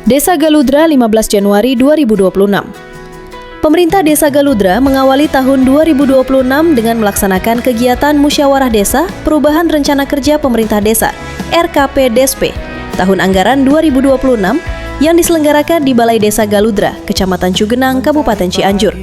Desa Galudra 15 Januari 2026. Pemerintah Desa Galudra mengawali tahun 2026 dengan melaksanakan kegiatan Musyawarah Desa Perubahan Rencana Kerja Pemerintah Desa (RKP-DESP) tahun anggaran 2026 yang diselenggarakan di Balai Desa Galudra, Kecamatan Cugenang, Kabupaten Cianjur.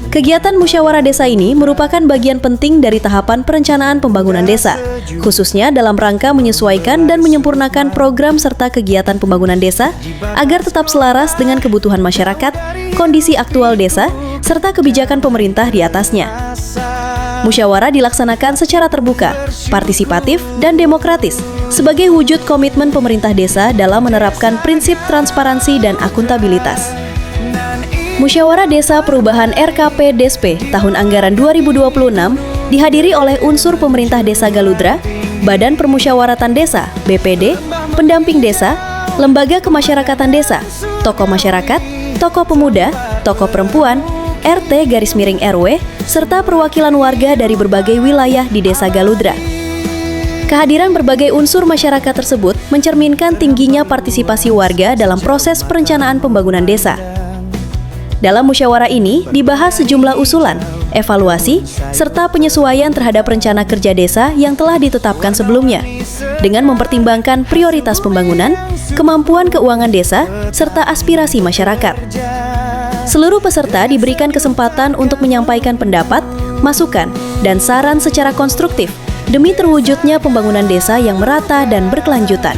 Kegiatan musyawarah desa ini merupakan bagian penting dari tahapan perencanaan pembangunan desa, khususnya dalam rangka menyesuaikan dan menyempurnakan program serta kegiatan pembangunan desa agar tetap selaras dengan kebutuhan masyarakat, kondisi aktual desa, serta kebijakan pemerintah di atasnya. Musyawarah dilaksanakan secara terbuka, partisipatif, dan demokratis sebagai wujud komitmen pemerintah desa dalam menerapkan prinsip transparansi dan akuntabilitas. Musyawarah Desa Perubahan RKP-DESP tahun anggaran 2026 dihadiri oleh unsur pemerintah Desa Galudra, Badan Permusyawaratan Desa (BPD), pendamping desa, lembaga kemasyarakatan desa, tokoh masyarakat, tokoh pemuda, tokoh perempuan, RT/RW, serta perwakilan warga dari berbagai wilayah di Desa Galudra. Kehadiran berbagai unsur masyarakat tersebut mencerminkan tingginya partisipasi warga dalam proses perencanaan pembangunan desa. Dalam musyawarah ini dibahas sejumlah usulan, evaluasi, serta penyesuaian terhadap rencana kerja desa yang telah ditetapkan sebelumnya, dengan mempertimbangkan prioritas pembangunan, kemampuan keuangan desa, serta aspirasi masyarakat. Seluruh peserta diberikan kesempatan untuk menyampaikan pendapat, masukan, dan saran secara konstruktif demi terwujudnya pembangunan desa yang merata dan berkelanjutan.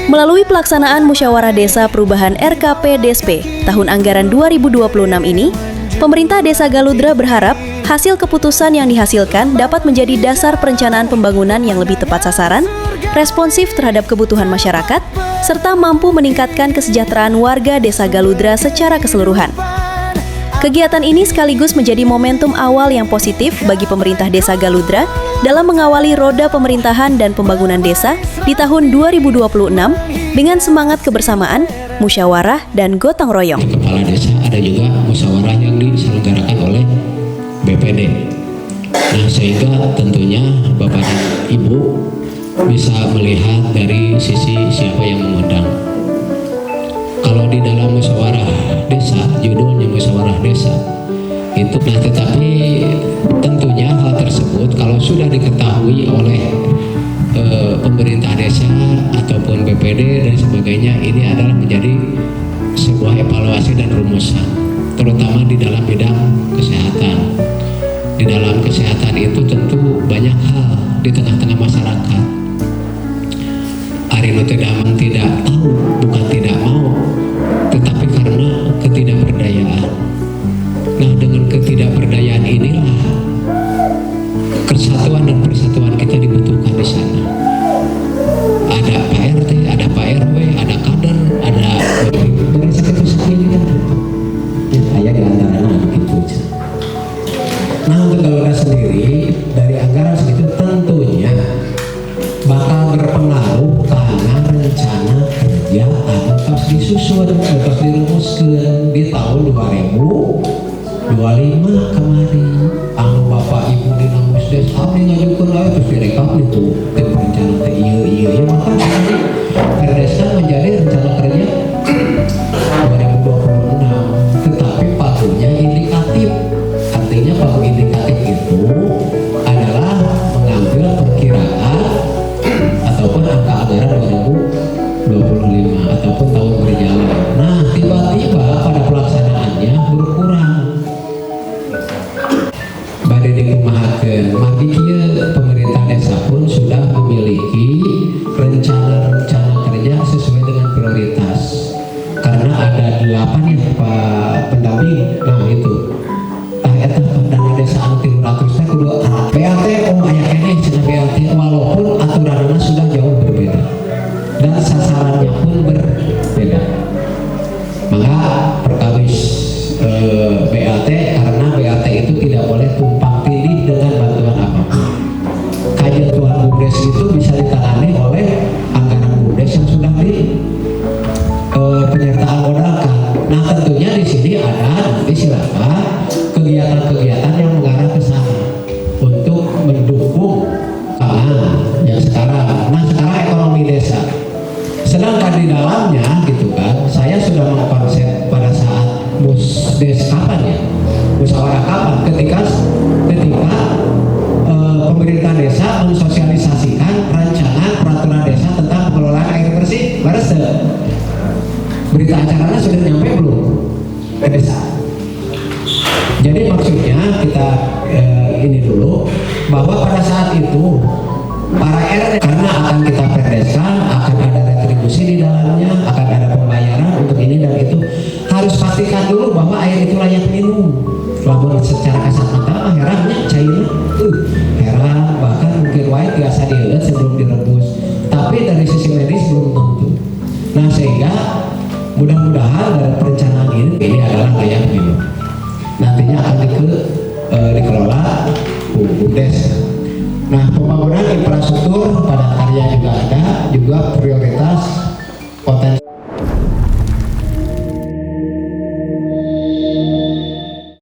Melalui pelaksanaan Musyawarah Desa Perubahan RKP-DESP tahun anggaran 2026 ini, pemerintah Desa Galudra berharap hasil keputusan yang dihasilkan dapat menjadi dasar perencanaan pembangunan yang lebih tepat sasaran, responsif terhadap kebutuhan masyarakat, serta mampu meningkatkan kesejahteraan warga Desa Galudra secara keseluruhan. Kegiatan ini sekaligus menjadi momentum awal yang positif bagi pemerintah Desa Galudra dalam mengawali roda pemerintahan dan pembangunan desa di tahun 2026 dengan semangat kebersamaan, musyawarah, dan gotong royong. Kepala desa ada juga musyawarah yang diselenggarakan oleh BPD. Nah, sehingga tentunya Bapak dan Ibu bisa melihat dari sisi siapa yang mengundang. Kalau di dalam musyawarah desa, judulnya musyawarah desa, itu nah tetapi tentunya hal tersebut kalau sudah diketahui oleh pemerintah desa ataupun BPD dan sebagainya, ini adalah menjadi sebuah evaluasi dan rumusan, terutama di dalam bidang kesehatan. Di dalam kesehatan itu tentu banyak hal di tengah-tengah masyarakat. Arino Tedamang tidak tahu, bukan tidak mau, tetapi karena ketidakberdayaan. Nah, dengan ketidakberdayaan inilah kesatuan dan persatuan kita dibutuhkan di sana. Ada Pak RT, ada Pak RW, ada kader, ada dari sekitar sekeliling kan. Ya, kayak di antaranya begitu. Nah, untuk Galudra sendiri dari anggaran segitu tentunya bakal berpengaruh karena rencana kerja akan disusun, akan dirumuskan di tahun 2025 kemarin. Anu Bapak Ibu dina musdes abdi ngajukeun aya terus direkap itu tim rencana teh ieu maka Perdesa menjadi rencana kerja 2026, tetapi pagunya indikatif. Artinya pagu indikatif itu adalah mengambil perkiraan ataupun angka anggaran 2025 ataupun tahun berjalan. Nah, tiba-tiba pada pelaksanaannya berkurang. Bade dikumahakeun, maki kieu pemerintah desa pun sudah memiliki rencana-rencana kerja sesuai dengan prioritas. Karena ada 8 ya Pak pendamping. Nah, itu. Eta dana desa anu 300 teh kudu PLT aya keneh cenah PLT walaupun aturanna sudah jauh berbeda dan sasarannya pun berbeda. Maka perkawis BLT, karena BLT itu tidak boleh tumpang tindih dengan bantuan apapun. Kajian BUMDes itu bisa ditangani oleh anggaran BUMDes yang sudah di penyertaan modal. Nah, tentunya di sini ada nanti silakan kegiatan-kegiatan yang mengarah ke sana untuk mendukung yang sekarang. Nah, sekarang ekonomi desa. Sedangkan di dalamnya gitu kan, saya sudah mengkonsep pada saat musdes kapan ya, musyawarah kapan, ketika pemerintah desa mensosialisasikan rancangan peraturan desa tentang pengelolaan air bersih Barese. Berita acaranya sudah nyampe belum ke desa? Jadi maksudnya kita ini dulu, bahwa pada saat itu para RT, karena akan kita perdeskan, akan ada retribusi di dalamnya, akan ada pembayaran untuk ini dan itu, harus pastikan dulu bahwa air itu layak minum. Lamun secara kasat mata mah herannya cairnya heran, bahkan mungkin wae biasa dilihat sebelum direbus, tapi dari sisi medis belum tentu. Nah sehingga mudah-mudahan dari perencanaan ini adalah layak minum, nantinya akan dikelola BUMDes. Nah pembangunan infrastruktur padat karya juga ada, juga prioritas potensi